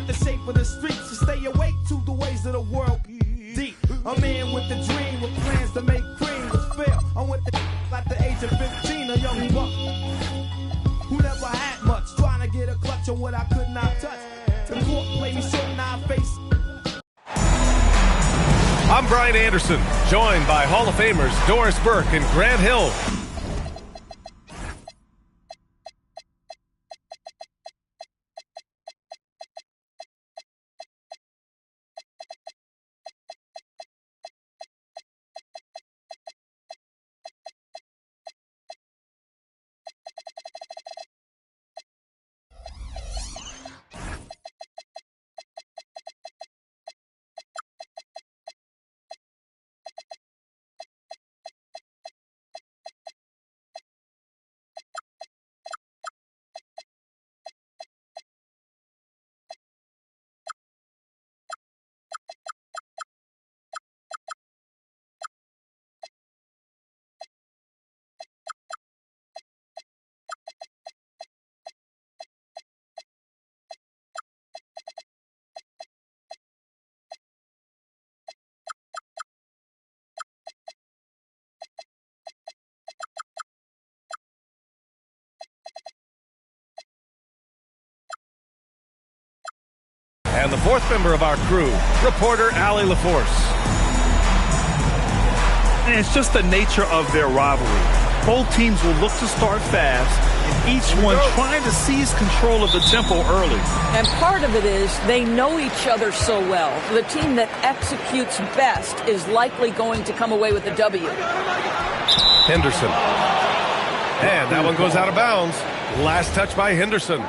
got the shape of the streets to stay awake to the ways of the world. Deep, a man with a dream, with plans to make cream was fair. I'm with the at the age of 15, a young buck who never had much, trying to get a clutch on what I could not touch. The court played me so now I face. I'm Brian Anderson, joined by Hall of Famers Doris Burke and Grant Hill. And the fourth member of our crew, reporter Allie LaForce. And it's just the nature of their rivalry. Both teams will look to start fast, and each one trying to seize control of the tempo early. And part of it is they know each other so well. The team that executes best is likely going to come away with the W. Henderson. And that one goes out of bounds. Last touch by Henderson.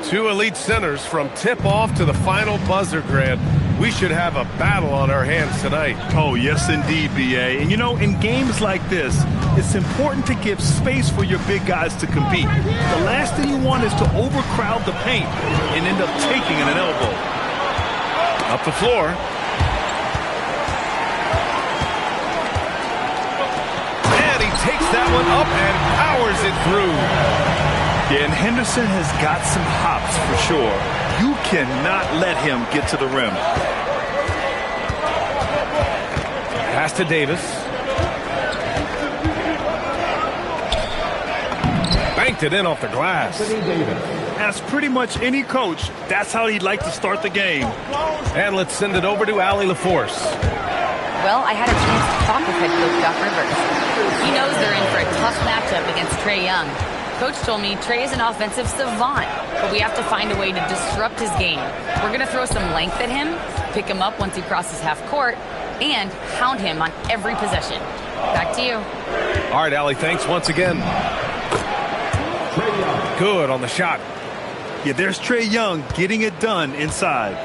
Two elite centers from tip-off to the final buzzer, Grant. We should have a battle on our hands tonight. Oh, yes, indeed, B.A. And, you know, in games like this, it's important to give space for your big guys to compete. The last thing you want is to overcrowd the paint and end up taking an elbow. Up the floor. And he takes that one up and powers it through. Yeah, and Henderson has got some hops for sure. You cannot let him get to the rim. Pass to Davis. Banked it in off the glass. As pretty much any coach, that's how he'd like to start the game. And let's send it over to Allie LaForce. Well, I had a chance to talk with head coach Doc Rivers. He knows they're in for a tough matchup against Trae Young. Coach told me Trae is an offensive savant, but we have to find a way to disrupt his game. We're going to throw some length at him, pick him up once he crosses half court, and hound him on every possession. Back to you. All right, Allie, thanks once again. Good on the shot. Yeah, there's Trae Young getting it done inside.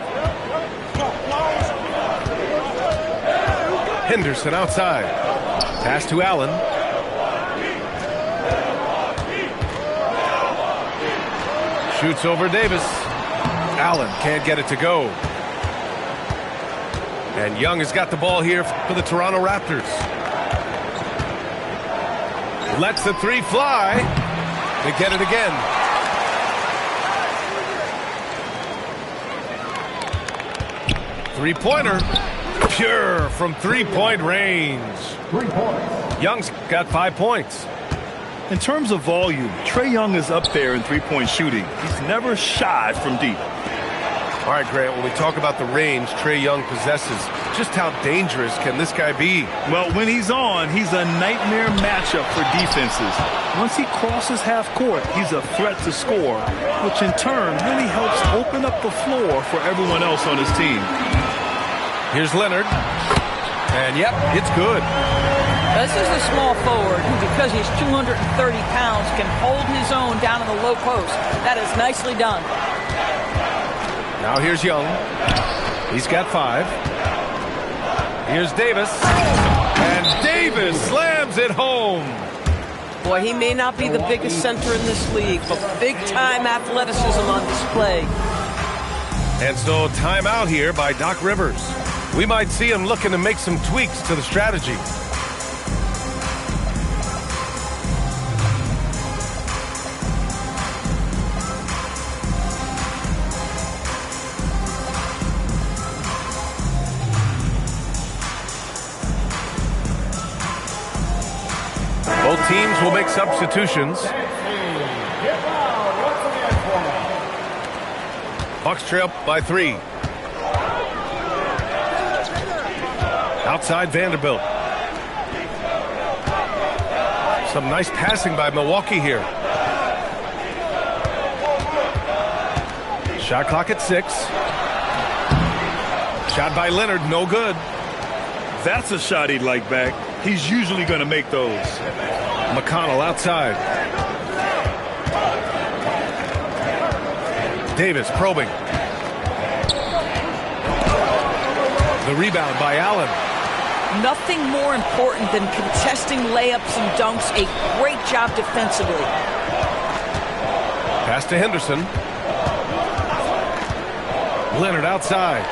Henderson outside. Pass to Allen. Shoots over Davis. Allen can't get it to go. And Young has got the ball here for the Toronto Raptors. Lets the three fly. They get it again. Three-pointer. Pure from three-point range. 3 points. Young's got 5 points. In terms of volume, Trae Young is up there in three-point shooting. He's never shy from deep. All right, Grant, when we talk about the range Trae Young possesses, just how dangerous can this guy be? Well, when he's on, he's a nightmare matchup for defenses. Once he crosses half court, he's a threat to score, which in turn really helps open up the floor for everyone else on his team. Here's Leonard. And, yep, it's good. This is a small forward who, because he's 230 pounds, can hold his own down in the low post. That is nicely done. Now here's Young. He's got 5. Here's Davis. And Davis slams it home. Boy, he may not be the biggest center in this league, but big-time athleticism on display. And so timeout here by Doc Rivers. We might see him looking to make some tweaks to the strategy. teams will make substitutions. Bucks trail by 3. Outside Vanderbilt. Some nice passing by Milwaukee here. Shot clock at 6. Shot by Leonard, no good. That's a shot he'd like back. He's usually going to make those. McConnell outside. Davis probing. The rebound by Allen. Nothing more important than contesting layups and dunks. A great job defensively. Pass to Henderson. Leonard outside.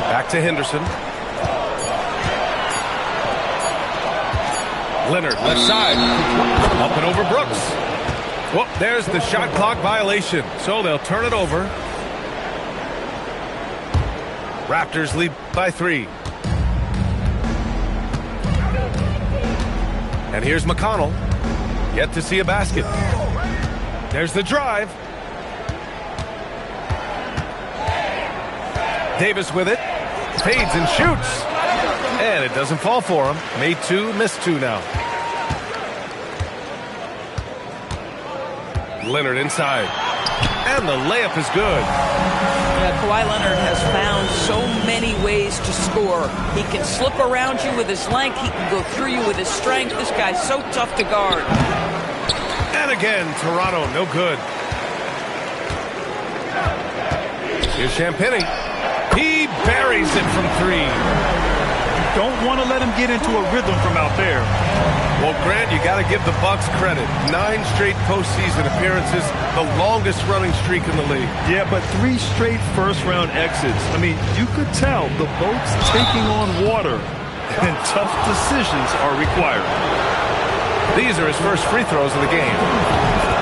Back to Henderson. Leonard left side. Up and over Brooks. Well, there's the shot clock violation. So they'll turn it over. Raptors lead by 3. And here's McConnell. Yet to see a basket. There's the drive. Davis with it. Fades and shoots. And it doesn't fall for him. Made 2, missed 2 now. Leonard inside. And the layup is good. Kawhi Leonard has found so many ways to score. He can slip around you with his length. He can go through you with his strength. This guy's so tough to guard. And again, Toronto, no good. Here's Champagny. He buries it from 3. Don't want to let him get into a rhythm from out there. Well, Grant, you got to give the Bucks credit. 9 straight postseason appearances, the longest running streak in the league. Yeah, but 3 straight first-round exits. I mean, you could tell the boat's taking on water, and tough decisions are required. These are his first free throws of the game.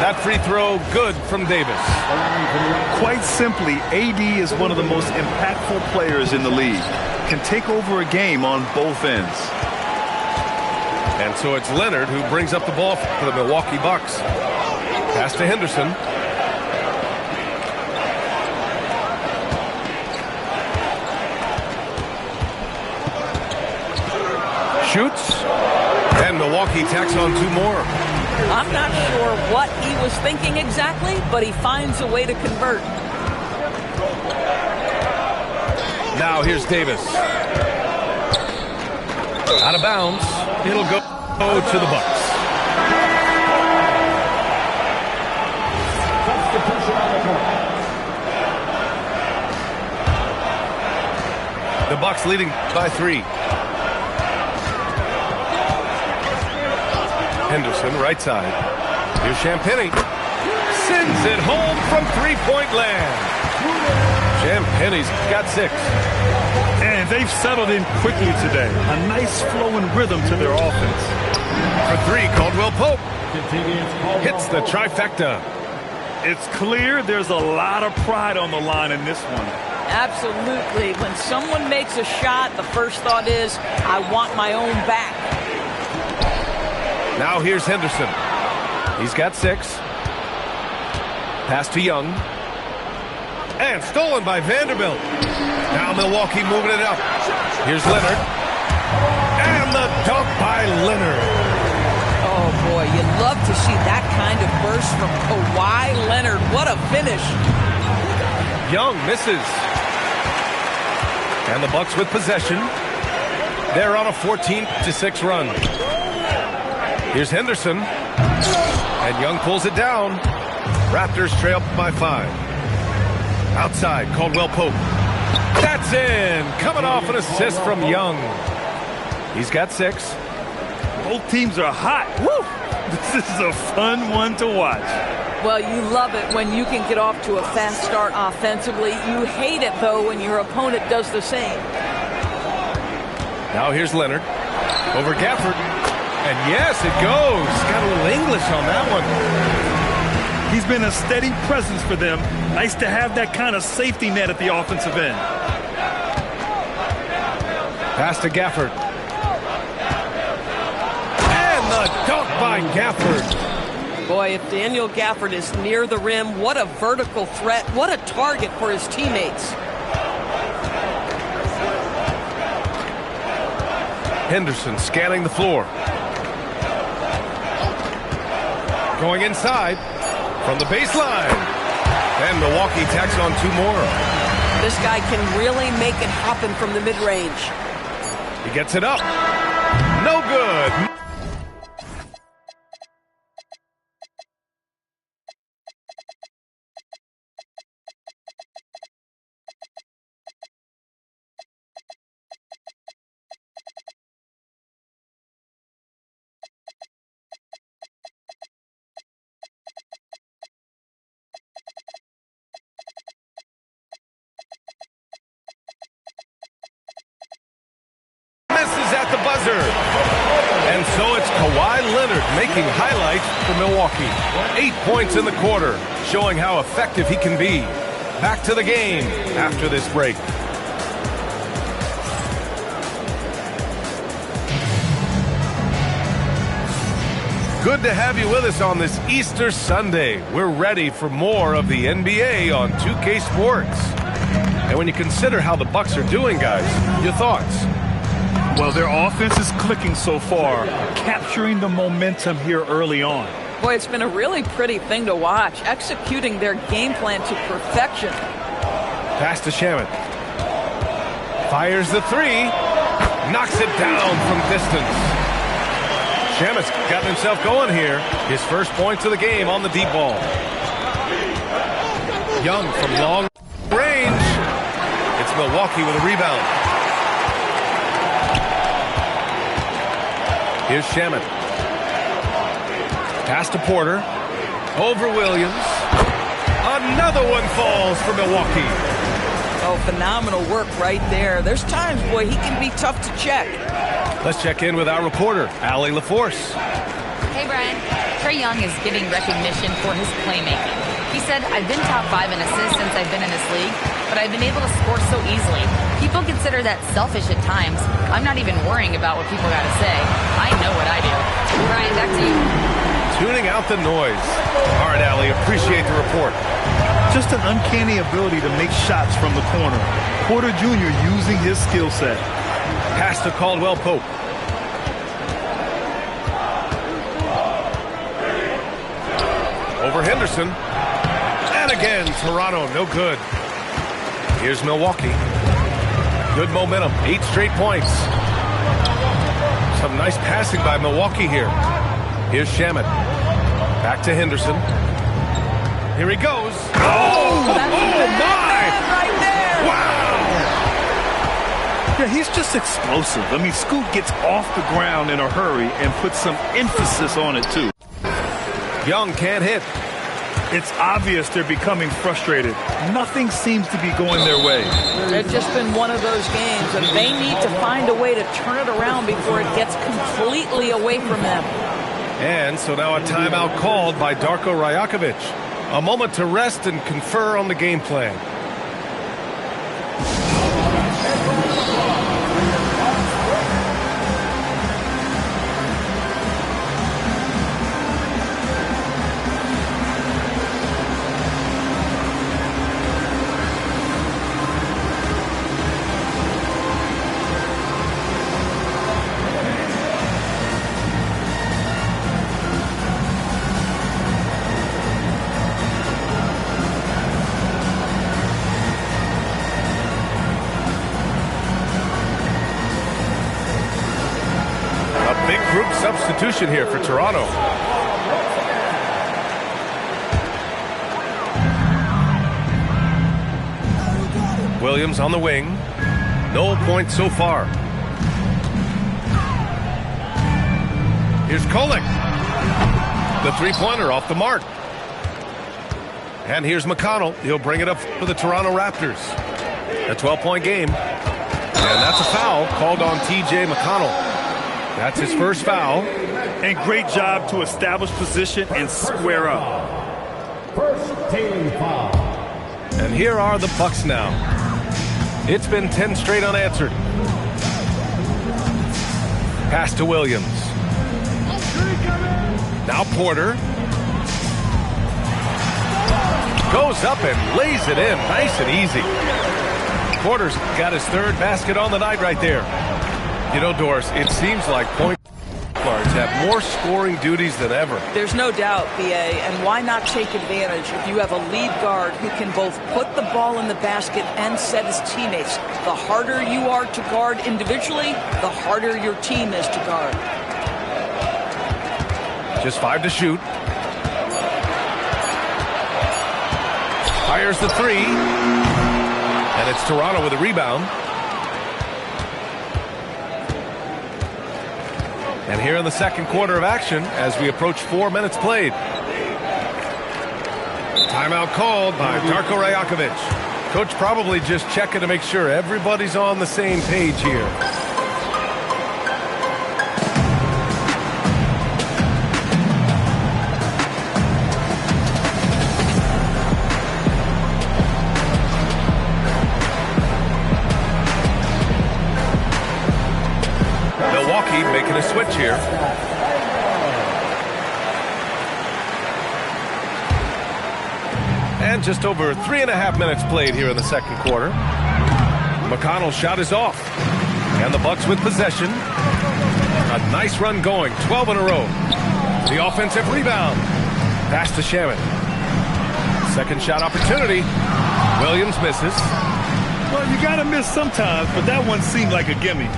That free throw, good from Davis. Quite simply, AD is one of the most impactful players in the league. Can take over a game on both ends. And so it's Leonard who brings up the ball for the Milwaukee Bucks. Pass to Henderson. Shoots. And Milwaukee tacks on 2 more. I'm not sure what he was thinking exactly, but he finds a way to convert. Now here's Davis. Out of bounds. It'll go to the Bucks. The Bucks leading by 3. Henderson right side. Here's Champagny. Sends it home from 3-point land. Champagny's got 6. And they've settled in quickly today. A nice flowing rhythm to their offense. For 3, Caldwell Pope hits the trifecta. It's clear there's a lot of pride on the line in this one. Absolutely. When someone makes a shot, the first thought is, I want my own back. Now here's Henderson. He's got 6. Pass to Young. And stolen by Vanderbilt. Now Milwaukee moving it up. Here's Leonard. And the dunk by Leonard. Oh, boy, you love to see that kind of burst from Kawhi Leonard. What a finish. Young misses. And the Bucks with possession. They're on a 14-6 run. Here's Henderson. And Young pulls it down. Raptors trail by 5. Outside, Caldwell Pope. That's in. Coming off an assist from Young. He's got 6. Both teams are hot. Woo! This is a fun one to watch. Well, you love it when you can get off to a fast start offensively. You hate it, though, when your opponent does the same. Now here's Leonard. Over Gafford. And yes, it goes. Got a little English on that one. He's been a steady presence for them. Nice to have that kind of safety net at the offensive end. Pass to Gafford. a dunk by Gafford. Boy, if Daniel Gafford is near the rim, what a vertical threat. What a target for his teammates. Henderson scanning the floor. Going inside from the baseline. And Milwaukee tacks on 2 more. This guy can really make it happen from the mid-range. He gets it up. No good. Misses at the buzzer. And so it's Kawhi Leonard making highlights for Milwaukee. 8 points in the quarter, showing how effective he can be. Back to the game after this break. Good to have you with us on this Easter Sunday. We're ready for more of the NBA on 2K Sports. And when you consider how the Bucks are doing, guys, your thoughts? Well, their offense is clicking so far, capturing the momentum here early on. Boy, it's been a really pretty thing to watch, executing their game plan to perfection. Pass to Shamet. Fires the 3. Knocks it down from distance. Shamet's got himself going here. His first points of the game on the deep ball. Young from long range. It's Milwaukee with a rebound. Here's Shamet. Pass to Porter. Over Williams. Another one falls for Milwaukee. Oh, phenomenal work right there. There's times, boy, he can be tough to check. Let's check in with our reporter, Allie LaForce. Hey, Brian. Trae Young is getting recognition for his playmaking. He said, I've been top 5 in assists since I've been in this league, but I've been able to score so easily. People consider that selfish at times. I'm not even worrying about what people got to say. I know what I do. Brian, back to you. Tuning out the noise. All right, Allie, appreciate the report. Just an uncanny ability to make shots from the corner. Porter Jr. using his skill set. Pass to Caldwell Pope. Over Henderson. And again, Toronto, no good. Here's Milwaukee. Good momentum, 8 straight points. Some nice passing by Milwaukee here. Here's Shamet. Back to Henderson. Here he goes. Oh my! Right there. Wow! Yeah, he's just explosive. I mean, Scoot gets off the ground in a hurry and puts some emphasis on it, too. Young can't hit. It's obvious they're becoming frustrated. Nothing seems to be going their way. It's just been one of those games, and they need to find a way to turn it around before it gets completely away from them. And so now a timeout called by Darko Rajakovic. A moment to rest and confer on the game plan. Substitution here for Toronto. Williams on the wing. No points so far. Here's Kolek. The 3-pointer off the mark. And here's McConnell. He'll bring it up for the Toronto Raptors. A 12-point game. And that's a foul called on T.J. McConnell. That's his first foul. And great job to establish position and square up. First team foul. And here are the Bucks now. It's been 10 straight unanswered. Pass to Williams. Now Porter. Goes up and lays it in nice and easy. Porter's got his third basket on the night right there. You know, Doris, it seems like point guards have more scoring duties than ever. There's no doubt, BA, and why not take advantage if you have a lead guard who can both put the ball in the basket and set his teammates. The harder you are to guard individually, the harder your team is to guard. Just 5 to shoot. Fires the three. And it's Toronto with a rebound. And here in the second quarter of action as we approach 4 minutes played. Timeout called by Darko Rajakovic. Coach probably just checking to make sure everybody's on the same page here. Making a switch here. And just over 3.5 minutes played here in the second quarter. McConnell's shot is off. And the Bucks with possession. A nice run going, 12 in a row. The offensive rebound. Pass to Shaman. Second shot opportunity. Williams misses. Well, you got to miss sometimes, but that one seemed like a gimme.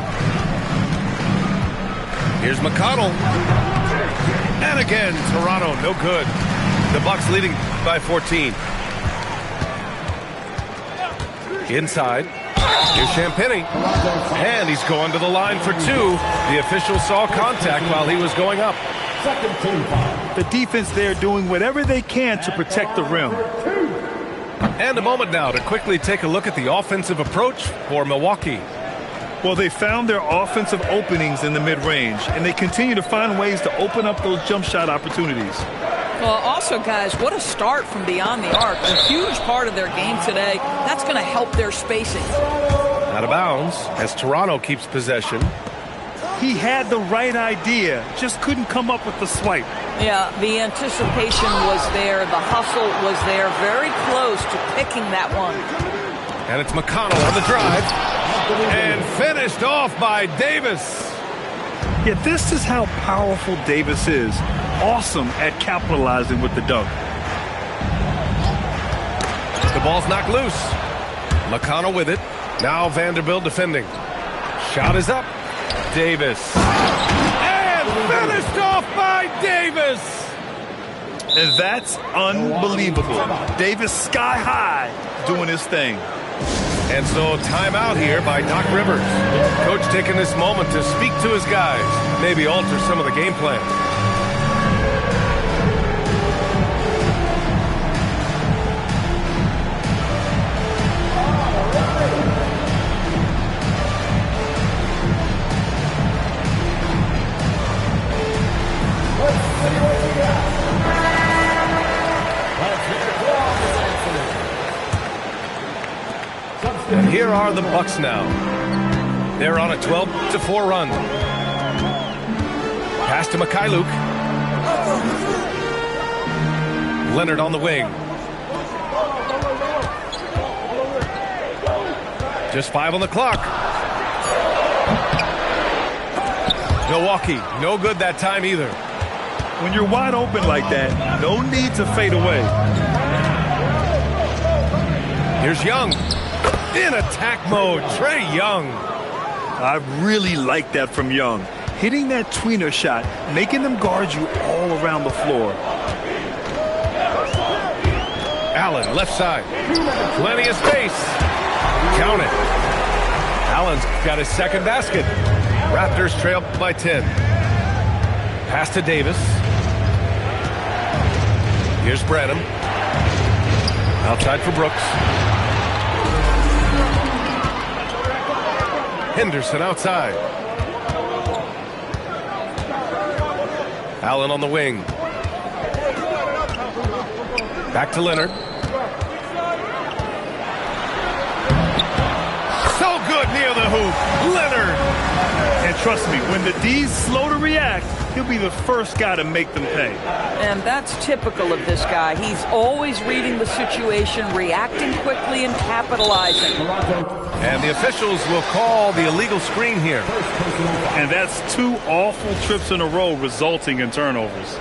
Here's McConnell. And again, Toronto, no good. The Bucks leading by 14. Inside. Here's Champagny. And he's going to the line for two. The official saw contact while he was going up. The defense there doing whatever they can to protect the rim. And a moment now to quickly take a look at the offensive approach for Milwaukee. Well, they found their offensive openings in the mid-range, and they continue to find ways to open up those jump shot opportunities. Well, also, guys, what a start from beyond the arc. A huge part of their game today. That's going to help their spacing. Out of bounds as Toronto keeps possession. He had the right idea, just couldn't come up with the swipe. Yeah, the anticipation was there. The hustle was there. Very close to picking that one. And it's McConnell on the drive. And finished off by Davis. Yeah, this is how powerful Davis is. Awesome at capitalizing with the dunk. The ball's knocked loose. McConnell with it. Now Vanderbilt defending. Shot is up. Davis. And finished off by Davis. And that's unbelievable. Davis sky high doing his thing. And so timeout here by Doc Rivers. Coach taking this moment to speak to his guys. Maybe alter some of the game plan. And here are the Bucks now. They're on a 12-4 run. Pass to Mikhailuk. Leonard on the wing. Just 5 on the clock. Milwaukee, no good that time either. When you're wide open like that, no need to fade away. Here's Young. In attack mode, Trae Young. I really like that from Young. Hitting that tweener shot, making them guard you all around the floor. Allen, left side. Plenty of space. Count it. Allen's got his second basket. Raptors trail by 10. Pass to Davis. Here's Branham. Outside for Brooks. Henderson outside. Allen on the wing. Back to Leonard. So good good near the hoop. Leonard. And trust me, when the D's slow to react, he'll be the first guy to make them pay. And that's typical of this guy. He's always reading the situation, reacting quickly, and capitalizing. And the officials will call the illegal screen here. And that's 2 awful trips in a row resulting in turnovers.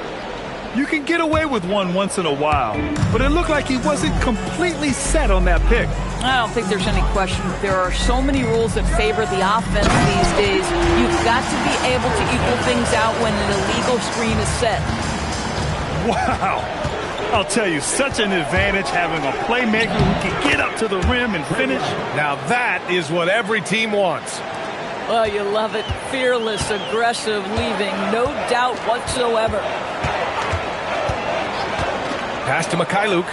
You can get away with one once in a while, but it looked like he wasn't completely set on that pick. I don't think there's any question. There are so many rules that favor the offense these days. You've got to be able to equal things out when an illegal screen is set. Wow. I'll tell you, such an advantage having a playmaker who can get up to the rim and finish. Now that is what every team wants. Oh, you love it. Fearless, aggressive, leaving no doubt whatsoever. Pass to Mikhailuk.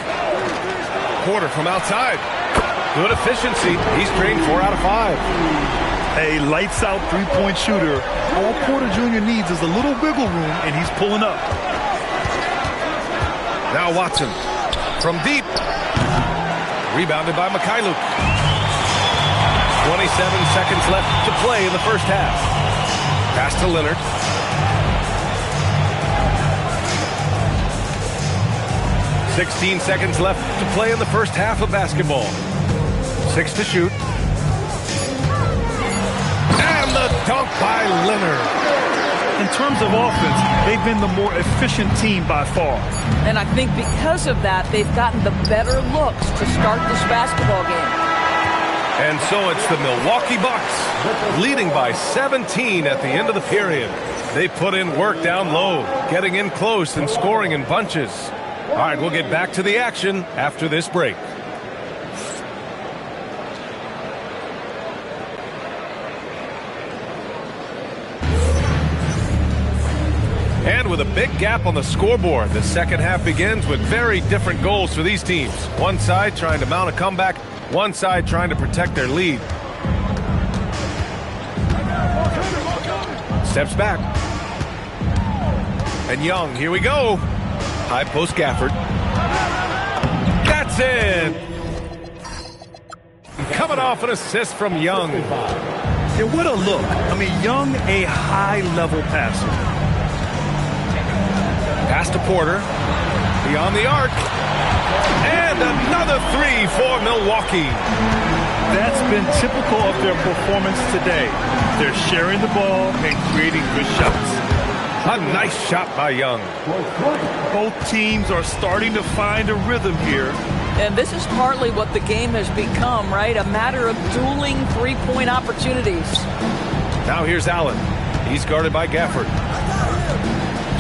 Porter from outside. Good efficiency. He's trained 4 out of 5. A lights-out three-point shooter. All Porter Jr. needs is a little wiggle room, and he's pulling up. Now Watson from deep. Rebounded by Mikhailuk. 27 seconds left to play in the first half. Pass to Leonard. 16 seconds left to play in the first half of basketball. 6 to shoot. And the dunk by Leonard. In terms of offense, they've been the more efficient team by far. And I think because of that, they've gotten the better looks to start this basketball game. And so it's the Milwaukee Bucks leading by 17 at the end of the period. They put in work down low, getting in close and scoring in bunches. All right, we'll get back to the action after this break. And with a big gap on the scoreboard, the second half begins with very different goals for these teams. One side trying to mount a comeback, one side trying to protect their lead. Steps back. And Young, here we go. High post Gafford. That's it! Coming off an assist from Young. Yeah, what a look. I mean, Young, a high-level passer. Pass to Porter. Beyond the arc. And another 3 for Milwaukee. That's been typical of their performance today. They're sharing the ball and creating good shots. A nice shot by Young. Both teams are starting to find a rhythm here. And this is partly what the game has become, right? A matter of dueling three-point opportunities. Now here's Allen. He's guarded by Gafford.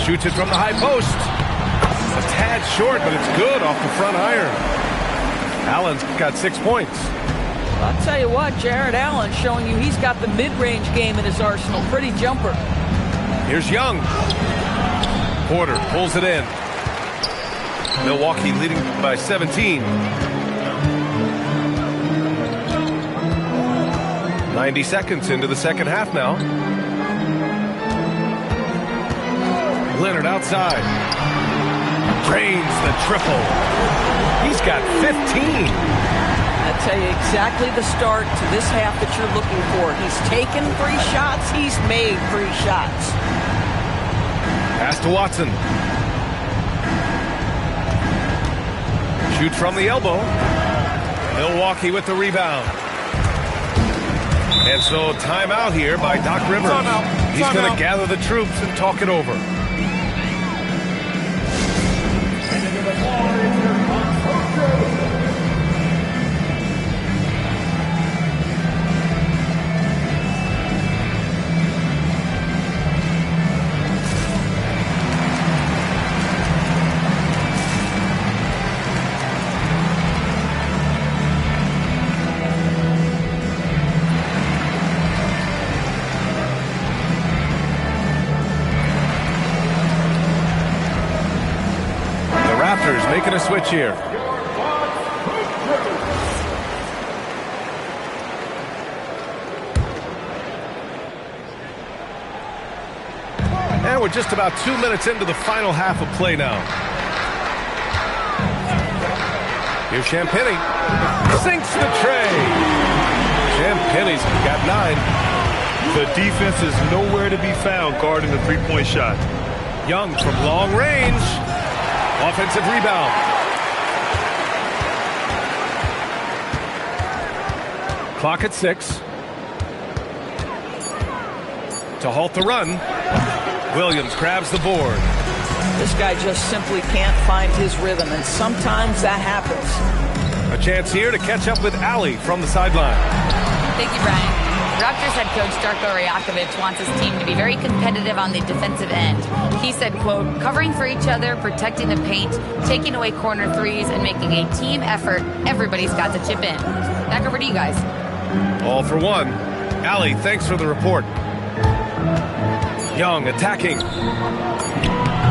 Shoots it from the high post. A tad short, but it's good off the front iron. Allen's got 6 points. I'll tell you what, Jared Allen showing you he's got the mid-range game in his arsenal. Pretty jumper. Here's Young. Porter pulls it in. Milwaukee leading by 17. 90 seconds into the second half now. Leonard outside. Drains the triple. He's got 15. I'll tell you exactly the start to this half that you're looking for. He's taken 3 shots. He's made 3 shots. Pass to Watson. Shoots from the elbow. Milwaukee with the rebound. And so timeout here by Doc Rivers. He's going to gather the troops and talk it over. Making a switch here. And we're just about 2 minutes into the final half of play now. Here's Champagny. Sinks the tray. Champagne's got 9. The defense is nowhere to be found guarding the three-point shot. Young from long range. Offensive rebound. Clock at 6. To halt the run, Williams grabs the board. This guy just simply can't find his rhythm, and sometimes that happens. A chance here to catch up with Allie from the sideline. Thank you, Brian. Raptors head coach Darko Rajakovic wants his team to be very competitive on the defensive end. He said, quote, covering for each other, protecting the paint, taking away corner threes, and making a team effort. Everybody's got to chip in. Back over to you guys. All for one. Allie, thanks for the report. Young attacking.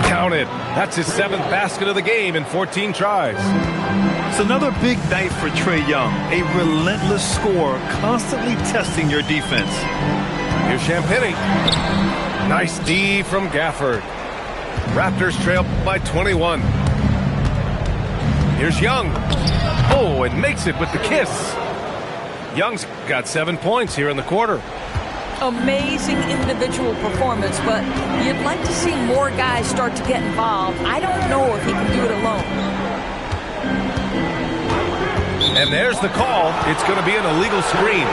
Counted. That's his 7th basket of the game in 14 tries. It's another big night for Trae Young. A relentless scorer, constantly testing your defense. Here's Champagnie. Nice D from Gafford. Raptors trail by 21. Here's Young. Oh, and makes it with the kiss. Young's got 7 points here in the quarter. Amazing individual performance, but you'd like to see more guys start to get involved. I don't know if he can do it alone. And there's the call. It's going to be an illegal screen.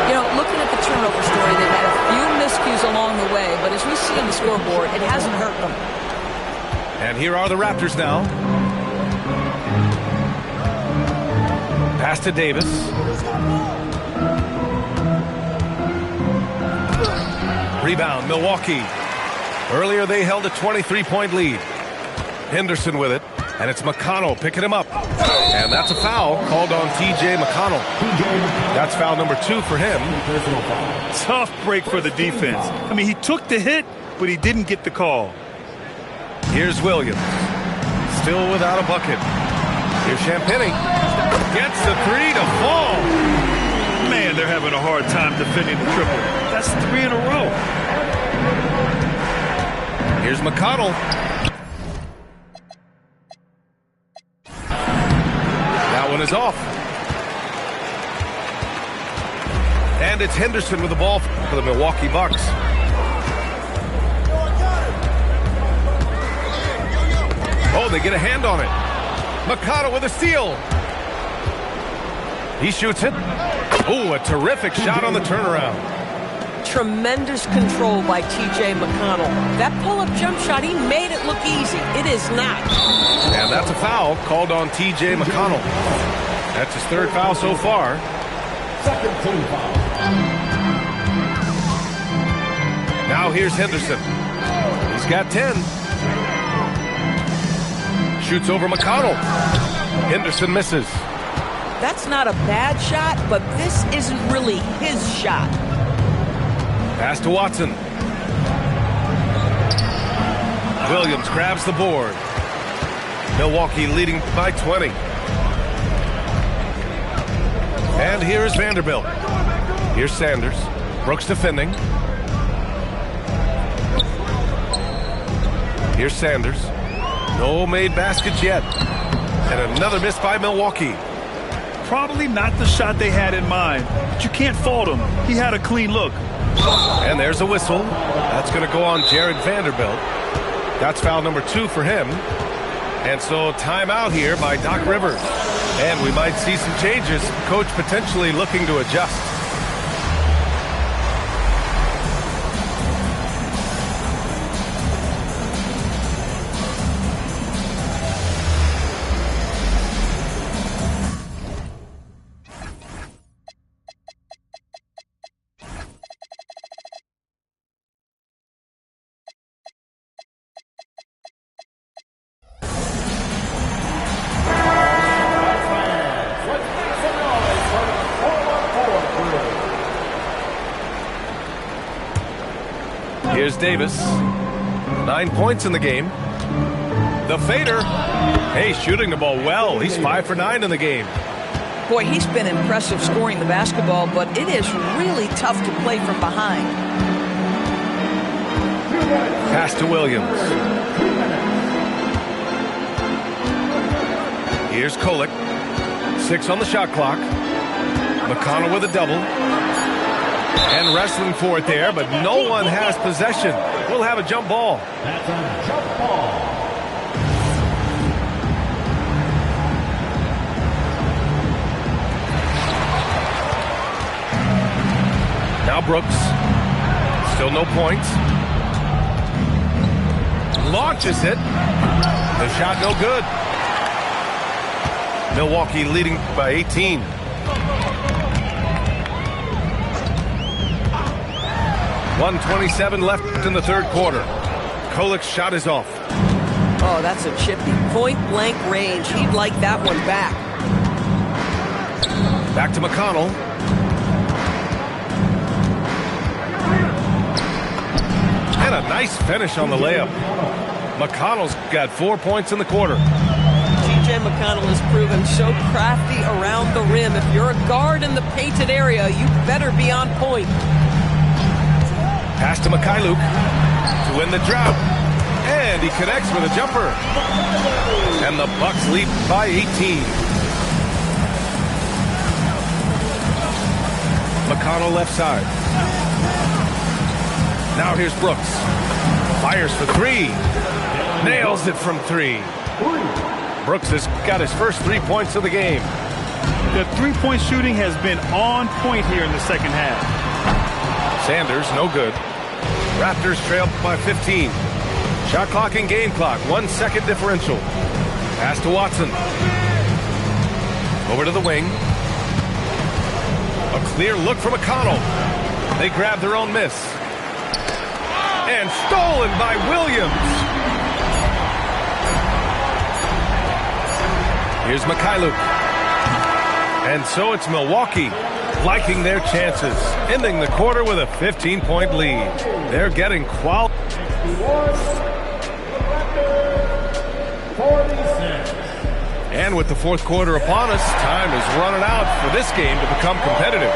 You know, looking at the turnover story, they've had a few miscues along the way, but as we see on the scoreboard, it hasn't hurt them. And here are the Raptors now. Pass to Davis. Rebound, Milwaukee. Earlier they held a 23-point lead. Henderson with it, and it's McConnell picking him up. And that's a foul called on T.J. McConnell. That's foul number 2 for him. Tough break for the defense. I mean, he took the hit, but he didn't get the call. Here's Williams. Still without a bucket. Here's Champagnie. Gets the 3 to fall. Man, they're having a hard time defending the triple. That's 3 in a row. Here's McConnell. That one is off. And it's Henderson with the ball for the Milwaukee Bucks. Oh, they get a hand on it. McConnell with a steal. He shoots it. Oh, a terrific shot on the turnaround. Tremendous control by T.J. McConnell. That pull-up jump shot, he made it look easy. It is not. And that's a foul called on T.J. McConnell. That's his 3rd foul so far. Second team foul. Now here's Henderson. He's got 10. Shoots over McConnell. Henderson misses. That's not a bad shot, but this isn't really his shot. Pass to Watson. Williams grabs the board. Milwaukee leading by 20. And here's Vanderbilt. Here's Sanders. Brooks defending. Here's Sanders. No made baskets yet. And another miss by Milwaukee. Probably not the shot they had in mind, but you can't fault him. He had a clean look. And there's a whistle. That's going to go on Jared Vanderbilt. That's foul number 2 for him. And so timeout here by Doc Rivers. And we might see some changes. Coach potentially looking to adjust. Here's Davis. 9 points in the game. The fader. Hey, shooting the ball well. He's 5 for 9 in the game. Boy, he's been impressive scoring the basketball, but it is really tough to play from behind. Pass to Williams. Here's Kolek. 6 on the shot clock. McConnell with a double. And wrestling for it there, but no one has possession. We'll have a jump ball. That's a jump ball. Now Brooks. Still no points. Launches it. The shot no good. Milwaukee leading by 18. .127 left in the third quarter. Kolik's shot is off. Oh, that's a chippy. Point-blank range. He'd like that one back. Back to McConnell. And a nice finish on the layup. McConnell's got 4 points in the quarter. TJ McConnell has proven so crafty around the rim. If you're a guard in the painted area, you better be on point. Pass to Mikhailuk to win the drought. And he connects with a jumper. And the Bucks lead by 18. McConnell left side. Now here's Brooks. Fires for three. Nails it from three. Brooks has got his first 3 points of the game. The three-point shooting has been on point here in the second half. Sanders, no good. Raptors trail by 15. Shot clock and game clock, 1 second differential. Pass to Watson. Over to the wing. A clear look from McConnell. They grab their own miss. And stolen by Williams. Here's Mikhailuk. And so it's Milwaukee liking their chances, ending the quarter with a 15-point lead. They're getting quality. And with the fourth quarter upon us, time is running out for this game to become competitive.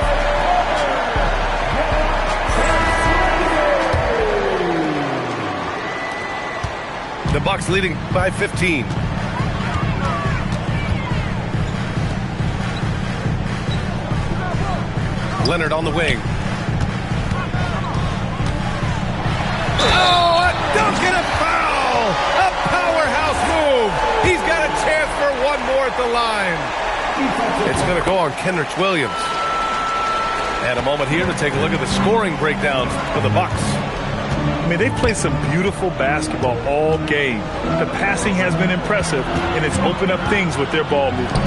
The Bucks leading by 15. Leonard on the wing. Oh, a dunk and a foul! A powerhouse move! He's got a chance for one more at the line. It's going to go on Kenrich Williams. And a moment here to take a look at the scoring breakdown for the Bucks. I mean, they've played some beautiful basketball all game. The passing has been impressive, and it's opened up things with their ball movement.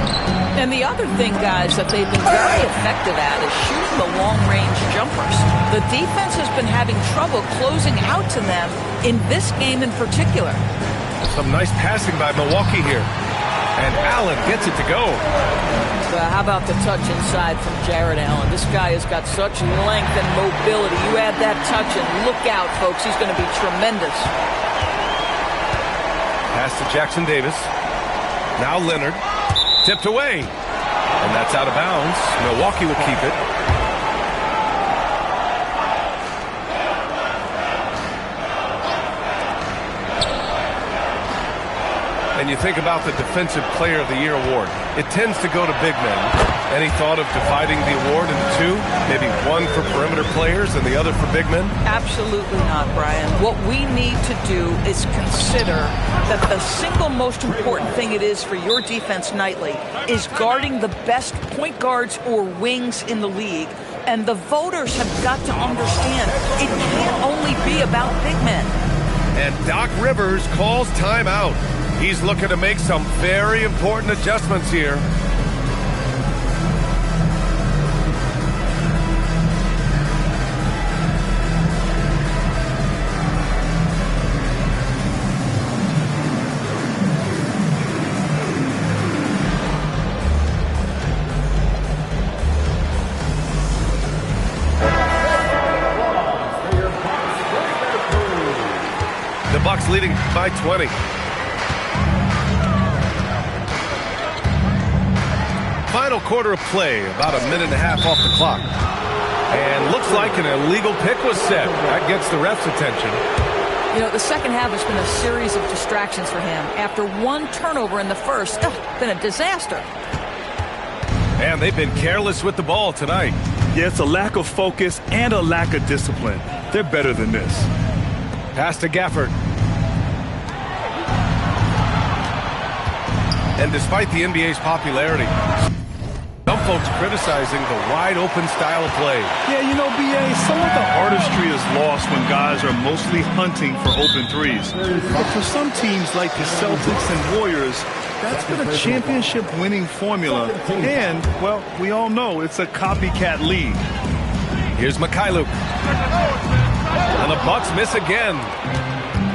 And the other thing, guys, that they've been very effective at is shooting the long-range jumpers. The defense has been having trouble closing out to them in this game in particular. Some nice passing by Milwaukee here. And Allen gets it to go. How about the touch inside from Jared Allen? This guy has got such length and mobility. You add that touch and look out, folks. He's going to be tremendous. Pass to Jackson Davis. Now Leonard. Tipped away. And that's out of bounds. Milwaukee will keep it. And you think about the Defensive Player of the Year award. It tends to go to big men. Any thought of dividing the award into two? Maybe one for perimeter players and the other for big men? Absolutely not, Brian. What we need to do is consider that the single most important thing it is for your defense nightly is guarding the best point guards or wings in the league. And the voters have got to understand it can't only be about big men. And Doc Rivers calls timeout. He's looking to make some very important adjustments here. The Bucks leading by 20. Final quarter of play, about a minute and a half off the clock. And looks like an illegal pick was set. That gets the ref's attention. You know, the second half has been a series of distractions for him. After one turnover in the first, been a disaster. And they've been careless with the ball tonight. Yeah, it's a lack of focus and a lack of discipline. They're better than this. Pass to Gafford. And despite the NBA's popularity, some folks criticizing the wide-open style of play. Yeah, you know, B.A., some of the artistry is lost when guys are mostly hunting for open threes. But for some teams like the Celtics and Warriors, that's been a championship-winning formula. And, well, we all know it's a copycat league. Here's Mikhailuk. And the Bucks miss again.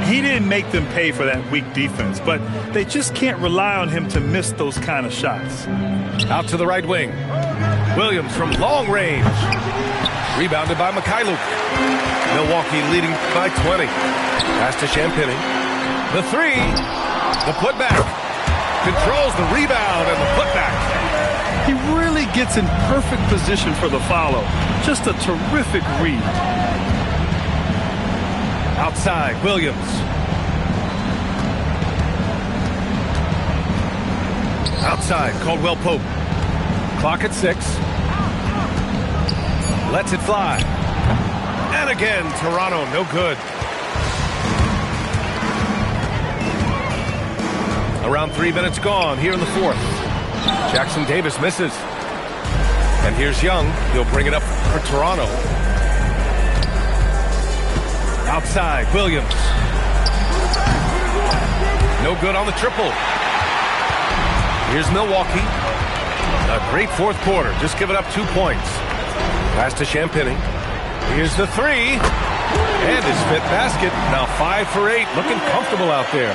He didn't make them pay for that weak defense, but they just can't rely on him to miss those kind of shots. Out to the right wing. Williams from long range. Rebounded by Mikhailuk. Milwaukee leading by 20. Pass to Champagnie. The three. The putback. Controls the rebound and the putback. He really gets in perfect position for the follow. Just a terrific read. Outside, Williams. Outside, Caldwell Pope. Clock at 6. Lets it fly. And again, Toronto, no good. Around 3 minutes gone here in the fourth. Jackson Davis misses. And here's Young. He'll bring it up for Toronto. Outside, Williams. No good on the triple. Here's Milwaukee. A great fourth quarter. Just giving up 2 points. Pass to Champagnie. Here's the three. And his fifth basket. Now 5 for 8. Looking comfortable out there.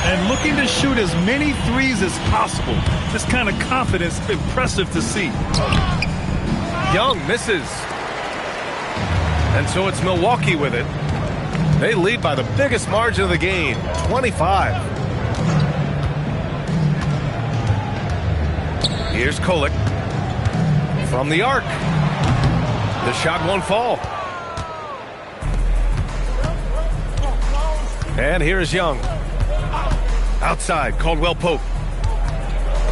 And looking to shoot as many threes as possible. This kind of confidence, impressive to see. Young misses. And so it's Milwaukee with it. They lead by the biggest margin of the game, 25. Here's Kolek from the arc. The shot won't fall. And here's Young. Outside, Caldwell Pope.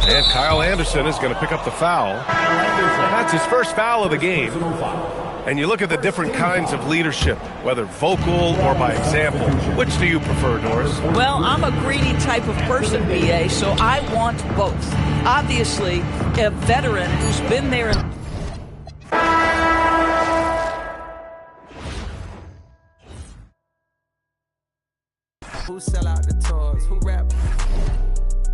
And Kyle Anderson is going to pick up the foul. That's his first foul of the game. And you look at the different kinds of leadership, whether vocal or by example. Which do you prefer, Doris? Well, I'm a greedy type of person, B.A., so I want both. Obviously, a veteran who's been there. Who sell out the tours? Who rap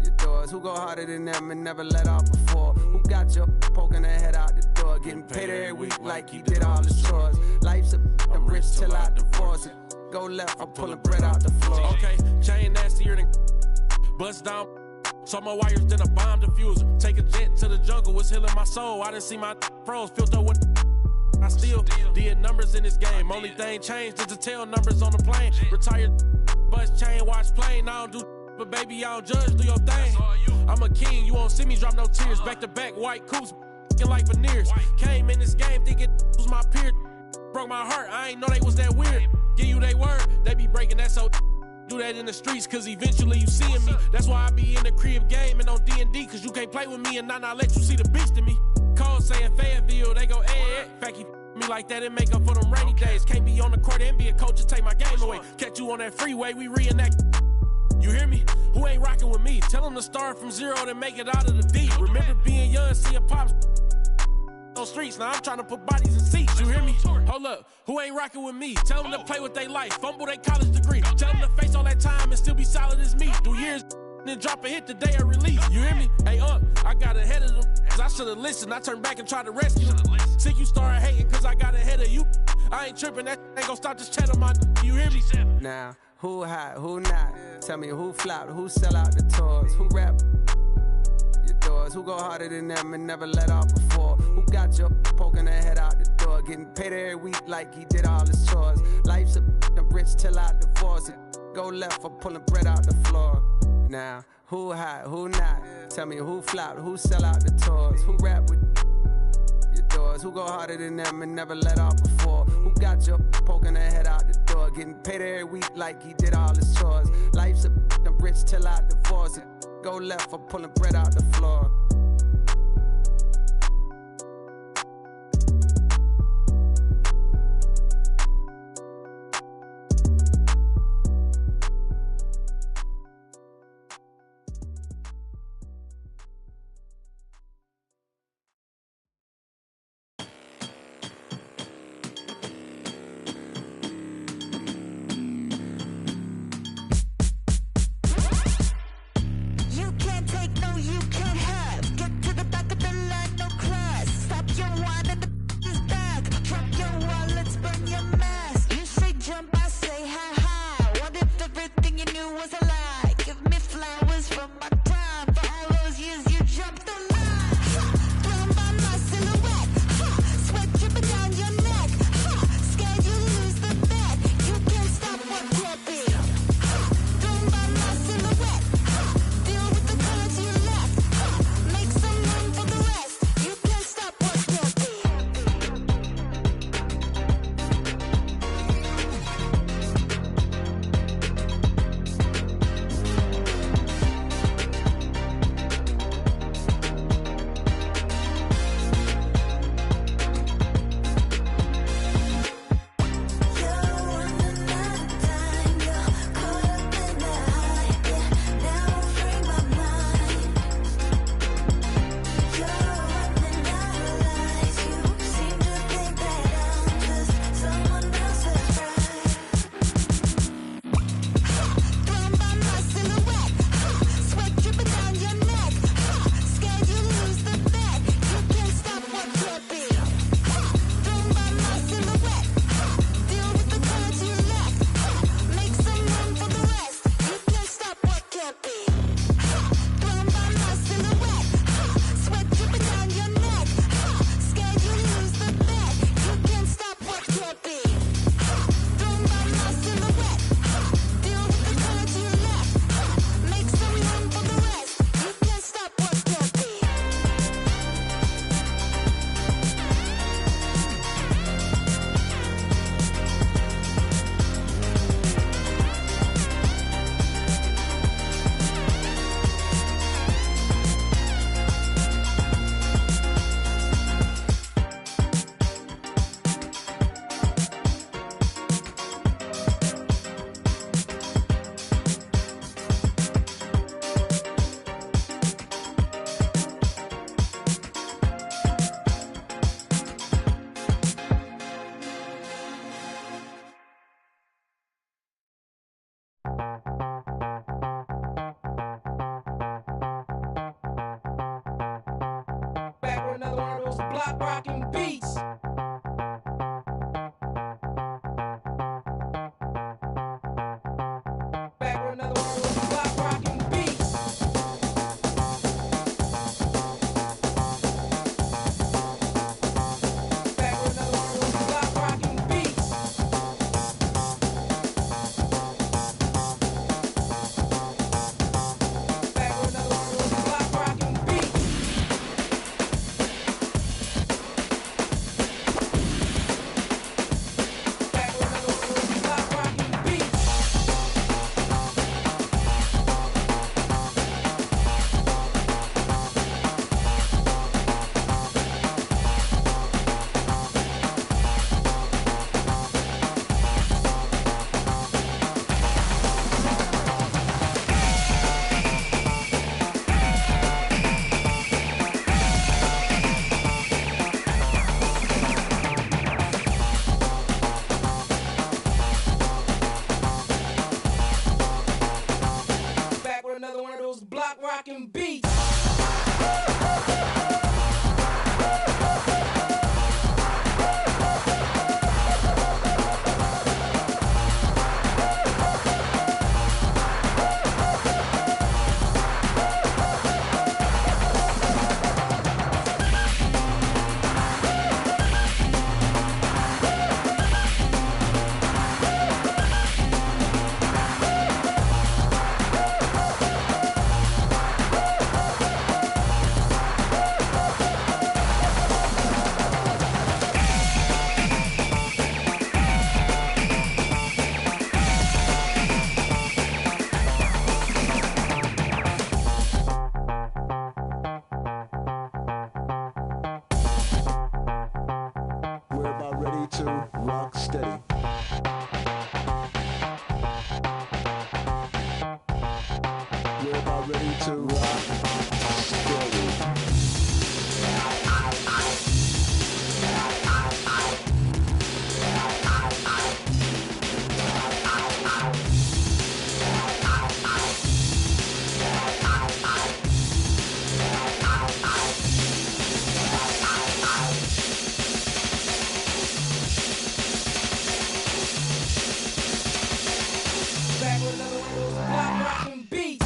your doors? Who go harder than them and never let off before? Who got you poking their head out the door? Getting paid every week like he did all his chores. Life's a rich till I divorce it. Go left, I'm pulling bread out the floor. Okay, chain nastier than bust down. So more wires than a bomb diffuser. Take a jet to the jungle, it's healing my soul. I didn't see my pros filter with. I still did numbers in this game. Only thing changed is the tail numbers on the plane. Retired bus chain, watch plane. I don't do, but baby, I don't judge, do your thing. I'm a king, you won't see me drop no tears. Back to back, white coops, like veneers. Came in this game thinking was my peer. Broke my heart, I ain't know they was that weird. Give you they word, they be breaking that so. Do that in the streets, cause eventually you seeing me. That's why I be in the crib game and on D&D, cause you can't play with me and not let you see the beast in me. Cole saying Fayetteville, they go, fact he me like that and make up for them rainy days. Can't be on the court and be a coach and take my game away. Catch you on that freeway, we reenact. You hear me? Who ain't rocking with me? Tell them to start from zero to make it out of the deep. Remember being young, seeing pops on streets. Now I'm trying to put bodies in seats. You hear me? Hold up. Who ain't rocking with me? Tell them to play with their life. Fumble their college degree. Tell them to face all that time and still be solid as me. Do years then drop a hit the day of release. You hear me? Hey, I got ahead of them. Cause I should've listened. I turned back and tried to rescue them. Sick you started hating cause I got ahead of you. I ain't tripping. That ain't gonna stop this chat on my. You hear me? Now, who hot, who not? Tell me who flop, who sell out the tours? Who rap your doors? Who go harder than them and never let off before? Who got you poking their head out the door? Getting paid every week like he did all his chores. Life's a rich till I divorce it. Go left, I'm pulling bread out the floor. Now, who hot, who not? Tell me who flop, who sell out the tours? Who rap with your doors? Who go harder than them and never let off before? Who got you poking their head out the door? Getting paid every week like he did all his chores. Life's a rich till I divorce it. Go left, I'm pulling bread out the floor. of those block rockin' beats. Back with another one of those block rockin' beats. Back with another one of those block rockin' beats. Back with another one of those block rockin' beats. Back with another one of those block rockin' beats. Back with another one of those block rockin' beats. We're about ready to rock steady. We're about ready to rock steady. Back with another one of those block rockin' beats.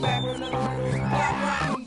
Back with another one of those block rockin'